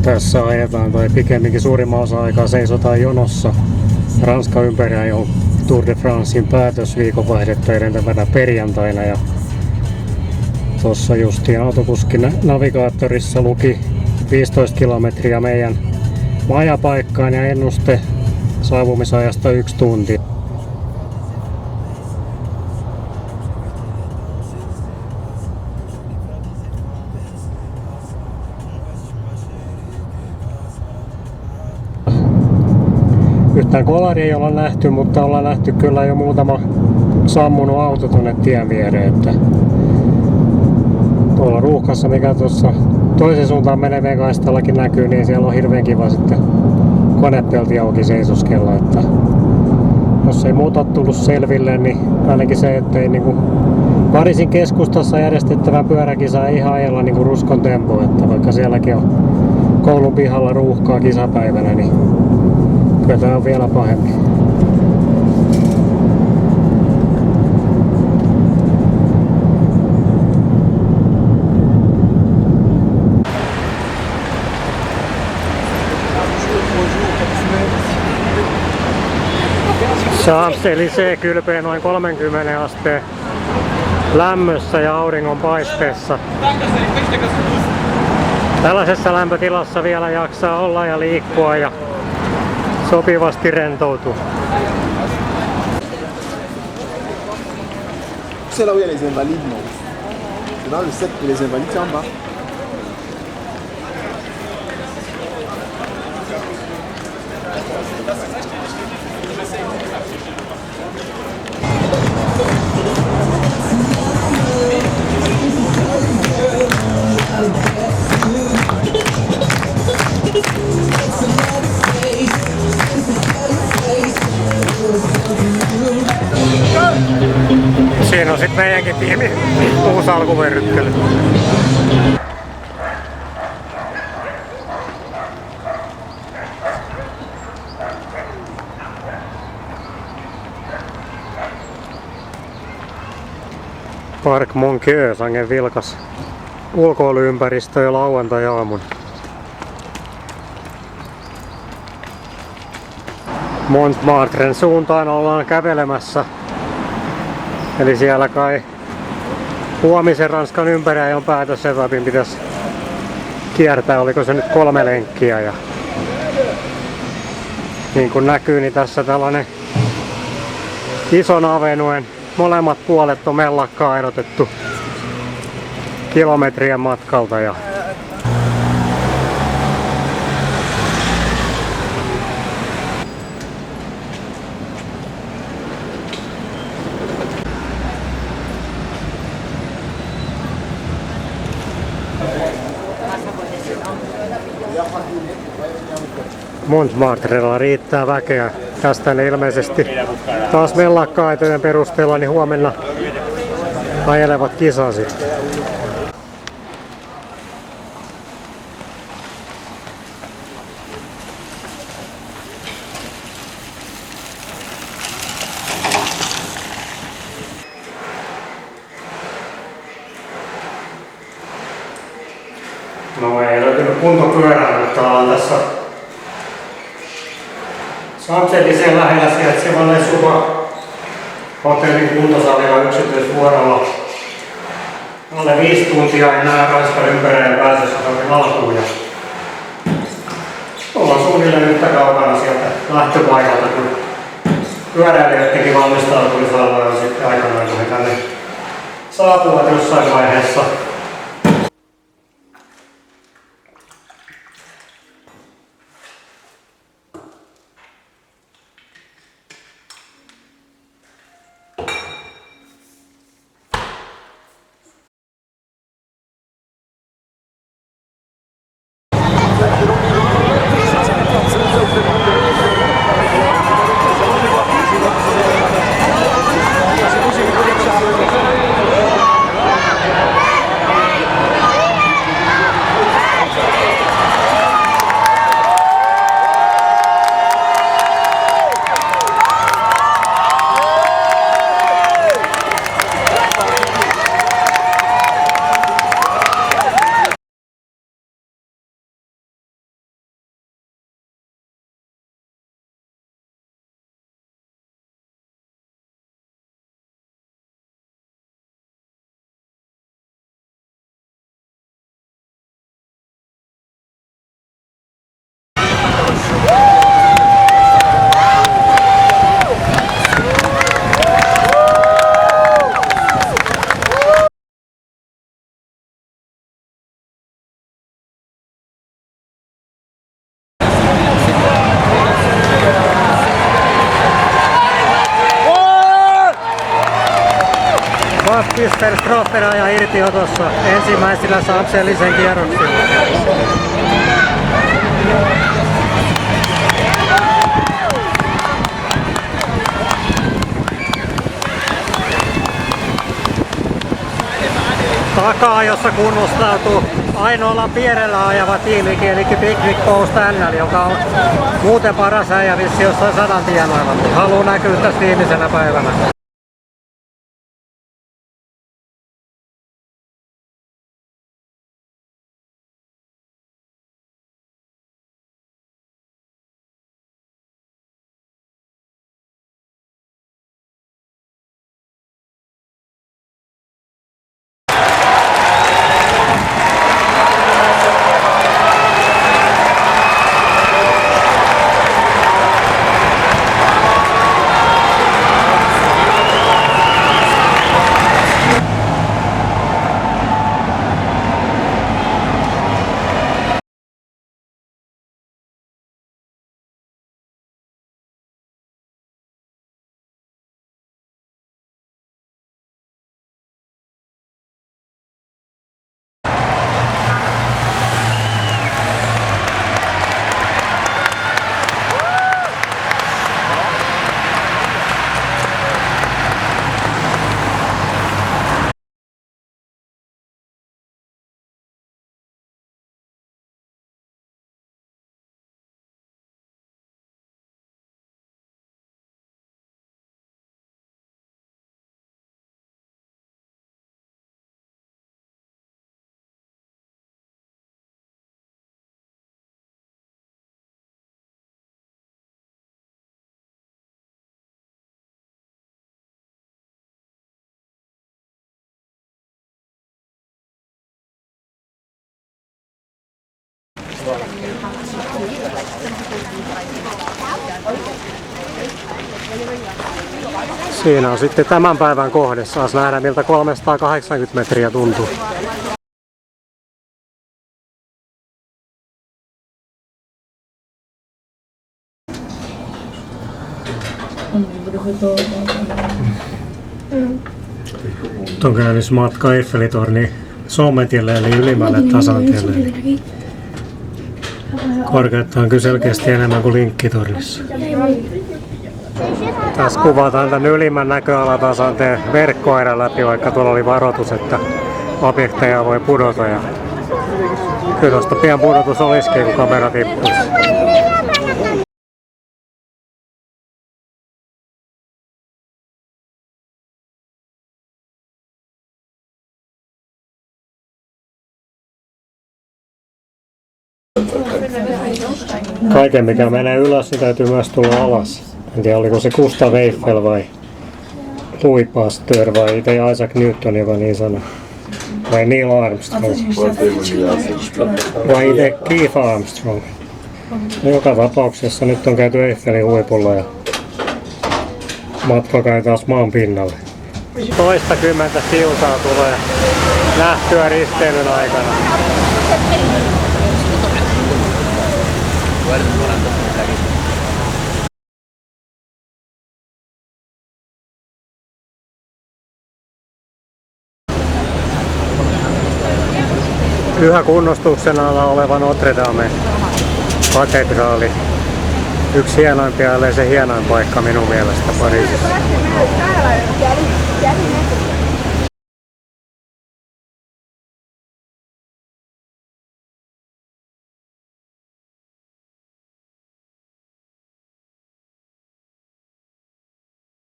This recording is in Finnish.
Tässä ajetaan, tai pikemminkin suurimman osa aikaa seisotaan jonossa Ranskan ympäriajon Tour de Francein päätösviikonvaihdetta edeltävänä perjantaina. Ja tuossa justiin autokuskin navigaattorissa luki 15 kilometriä meidän majapaikkaan ja ennuste saapumisajasta 1 tunti. Yhtään kolaria ei olla nähty, mutta ollaan nähty kyllä jo muutama sammunut auto tuonne tien viereen. Että tuolla ruuhkassa, mikä tuossa toisen suuntaan meneveen kaistallakin näkyy, niin siellä on hirveän kiva sitten konepelti auki seisoskella. Että jos ei muuta tullut selville, niin ainakin se, ettei niinku Pariisin keskustassa järjestettävä pyöräkisa ei ihan ajella niinku ruskon tempo, että vaikka sielläkin on koulun pihalla ruuhkaa kisapäivänä, niin kyllä tää on vielä pahempi. Champs-Élysées kylpee noin 30 asteen lämmössä ja auringon paisteessa. Tällaisessa lämpötilassa vielä jaksaa olla ja liikkua ja sopivasti rentoutuu. C'est là où il y a les invalides, non? C'est dans le set pour les invalides, c'est en bas. Siinä on sitten meidänkin tiimi uusi alkuverryttely. Parc Monceau, sangen vilkas ulkoiluympäristö ja lauantai-aamun. Montmartren suuntaan ollaan kävelemässä. Eli siellä kai huomisen Ranskan ympäriajon päätösetapin pitäisi kiertää, oliko se nyt 3 lenkkiä. Ja niin kuin näkyy, niin tässä tällainen ison avenuen molemmat puolet on mellakkaa erotettu kilometrien matkalta. Ja Montmartrella riittää väkeä. Tästä ne ilmeisesti taas mellakka-aitojen perusteella niin huomenna ajelevat kisasi. No ei löytynyt kuntopyörää, mutta ollaan tässä Champs-Élysées lähellä sijaitsevalle Suba hotellin kuntosalilla yksityisvuorolla. Alle 5 tuntia enää Ranskan ympäriajon päätösetappin alkuun. Ollaan suunnilleen yhtä kaukana sieltä lähtöpaikalta, kun pyöräilijätkin valmistautumisalueella sitten aikanaan, kun he tänne saapuvat jossain vaiheessa. Pispel ja irtiotossa ensimmäisillä Champs-Élysées kierroksilla. Takaa, jossa kunnostautuu ainoalla pierellä ajava tiimikin, eli Picnic Coast NL, joka on muuten paras äijä vissi jossain 100 tienoilla, mutta haluaa näkyä tässä viimeisenä päivänä. Siinä on sitten tämän päivän kohde. Saas nähdä miltä 380 metriä tuntuu. Nyt on käynnissä matka Eiffelitorni Sommetielle eli ylimmälle tasantielle. Korkeutta on kyllä selkeästi enemmän kuin Linkkitornissa. Tässä kuvataan tämän ylimmän näköalatasanteen verkkoerän läpi, vaikka tuolla oli varoitus, että objekteja voi pudota. Ja kyllä tuosta pian pudotus olisikin, kun kamera tippuisi. Kaiken mikä menee ylös, niin täytyy myös tulla alas. En tiedä, oliko se Gustav Eiffel vai Louis Pasteur vai itse Isaac Newton, joka niin sanoi. Vai Neil Armstrong. Vai itse Keith Armstrong. No, joka tapauksessa nyt on käyty Eiffelin huipulla ja matka käy taas maan pinnalle. Toistakymmentä siltaa tulee nähtyä risteilyn aikana. Yhä kunnostuksen alla oleva Notre Dame katedraali. Yksi hienoimpia, ellei se hienoin paikka minun mielestä Pariisissa.